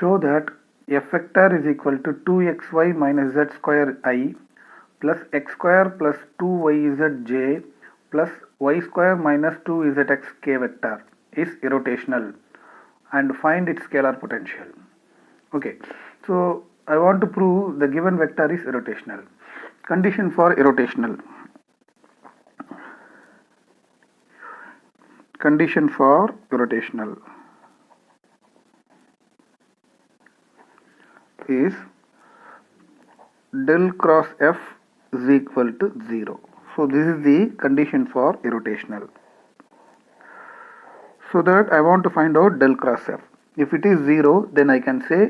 show that f vector is equal to 2xy minus z square I plus x square plus 2yzj plus y square minus 2zx k vector is irrotational and find its scalar potential. Okay, so I want to prove the given vector is irrotational. Condition for irrotational. Condition for irrotational is del cross f is equal to 0. So this is the condition for irrotational. So that I want to find out del cross f. If it is 0, then I can say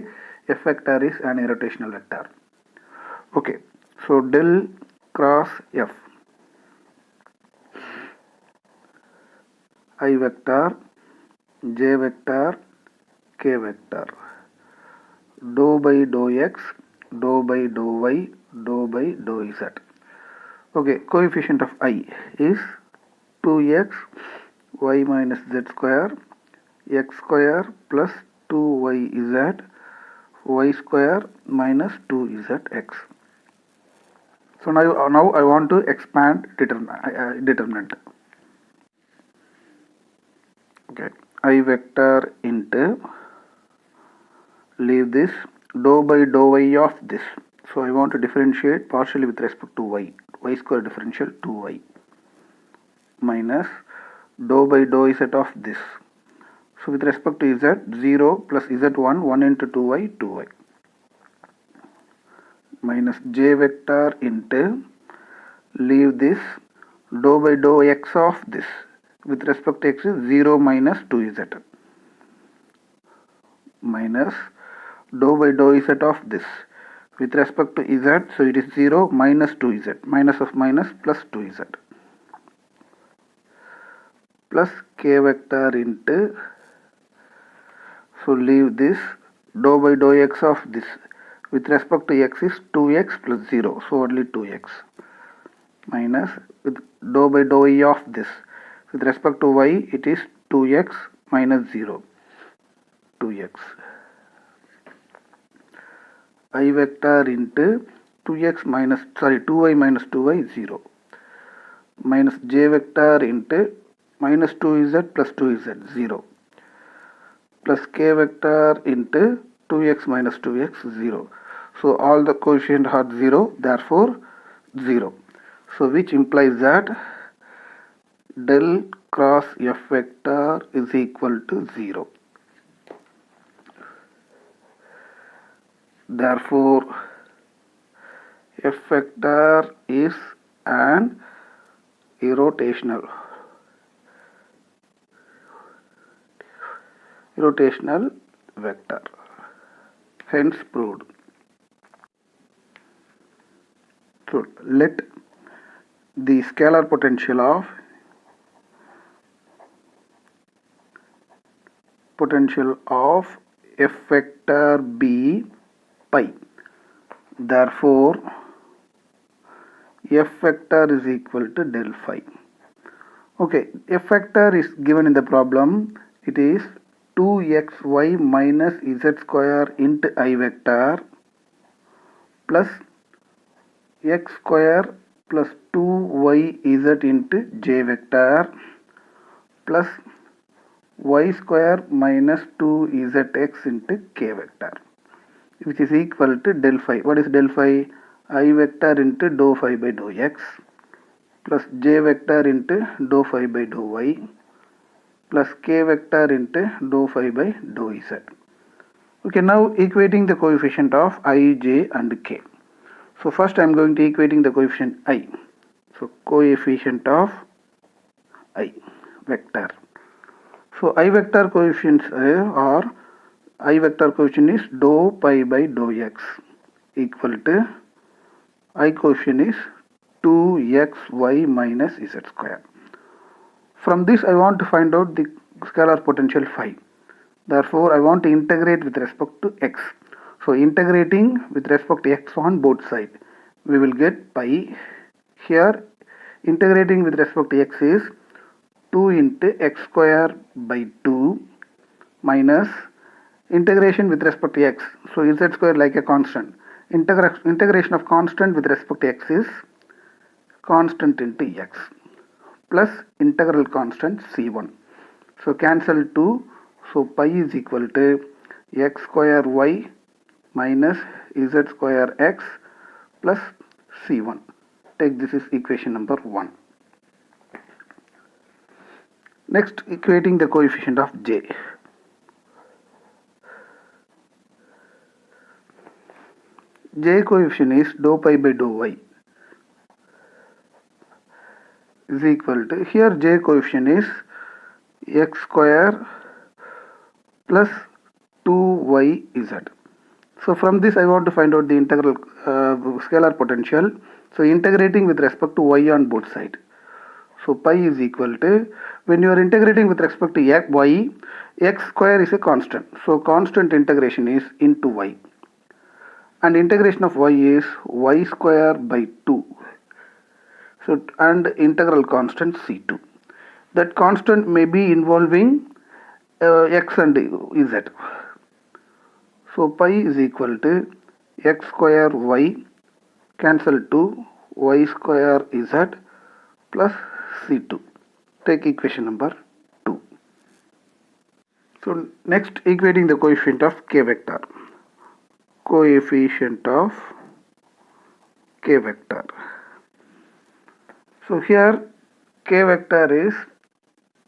f vector is an irrotational vector. Okay, so del cross f, I vector, j vector, k vector, dou by dou x, dou by dou y, dou by dou z. Okay, coefficient of I is 2x y minus z square, x square plus 2yz, y square minus 2zx. So now I want to expand determinant. Okay, I vector into, leave this, dou by dou y of this. So I want to differentiate partially with respect to y. Y square differential 2y minus dou by dou z of this. So with respect to z, 0 plus z1, 1 into 2y, 2y. Minus j vector into, leave this, dou by dou x of this. With respect to x is 0 minus 2z. Minus dou by dou z of this. With respect to z, so it is 0 minus 2z. Minus of minus plus 2z. Plus k vector into, so leave this, dou by dou x of this. With respect to x is 2x plus 0, so only 2x. Minus with dou by dou y of this. With respect to y, it is 2x minus 0, 2x. I vector into 2y minus 2y 0. Minus j vector into minus 2z plus 2z 0. Plus k vector into 2x minus 2x 0. So all the coefficients are 0, therefore 0. So which implies that del cross f vector is equal to 0. Therefore f vector is an irrotational vector, hence proved. So let the scalar potential of f vector be pi. Therefore f vector is equal to del phi. Okay, f vector is given in the problem. It is 2xy minus z square into I vector plus x square plus 2yz into j vector plus y square minus 2zx into k vector, which is equal to del phi. What is del phi? I vector into dou phi by dou x plus j vector into dou phi by dou y plus k vector into dou phi by dou z. Okay, now equating the coefficient of I, j and k. So first I am going to equating the coefficient I. So coefficient of I vector. So I vector coefficients are, I vector coefficient is dou pi by dou x equal to, I coefficient is 2xy minus z square. From this I want to find out the scalar potential phi. Therefore I want to integrate with respect to x. So integrating with respect to x on both sides, we will get pi. Here integrating with respect to x is 2 into x square by 2 minus Integration with respect to x. So z square like a constant. Integration of constant with respect to x is constant into x plus integral constant c1. So cancel 2. So pi is equal to x square y minus z square x plus c1. Take this is equation number 1. Next, equating the coefficient of j. J coefficient is dou pi by dou y is equal to, here j coefficient is x square plus 2yz. So from this I want to find out the integral scalar potential. So integrating with respect to y on both sides. So pi is equal to, when you are integrating with respect to y, x square is a constant. So constant integration is into y. And integration of y is y square by 2. So and integral constant c2. That constant may be involving x and z. So pi is equal to x square y cancel to y square z plus c2. Take equation number 2. So next, equating the coefficient of k vector. Coefficient of k vector. So here k vector is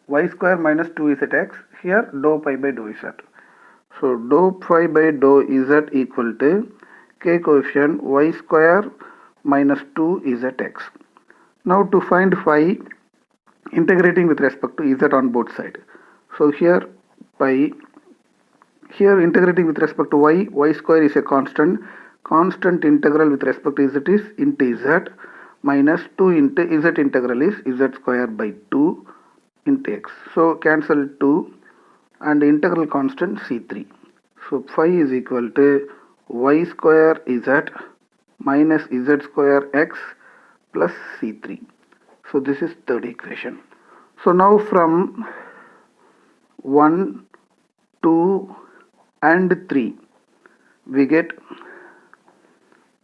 y square minus 2zx. Here dou pi by dou z. So dou pi by dou z equal to k coefficient y square minus 2zx. Now to find phi, integrating with respect to z on both sides. So here pi, here integrating with respect to y square is a constant. Constant integral with respect to z is into z minus 2 into z integral is z square by 2 into x. So cancel 2 and integral constant c3. So phi is equal to y square z minus z square x plus c3. So this is third equation. So now from 1, 2 and 3 we get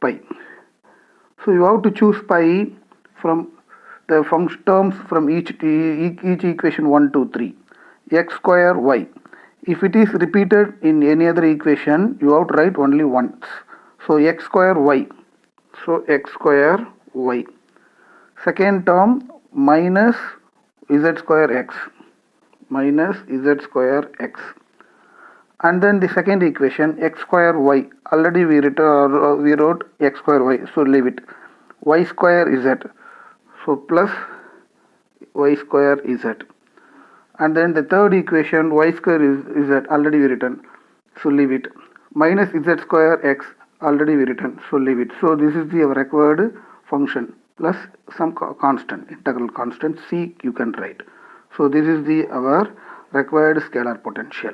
pi. So you have to choose pi from the terms from each equation 1, 2, 3. X square y. If it is repeated in any other equation, you have to write only once. So x square y. So x square y. Second term minus z square x. Minus z square x. And then the second equation x square y. Already we wrote x square y. So leave it. Y square z. So plus y square z. And then the third equation y square is z, already we written, so leave it. Minus z square x, already we written, so leave it. So this is the required function plus some constant, integral constant c you can write. So this is the our required scalar potential.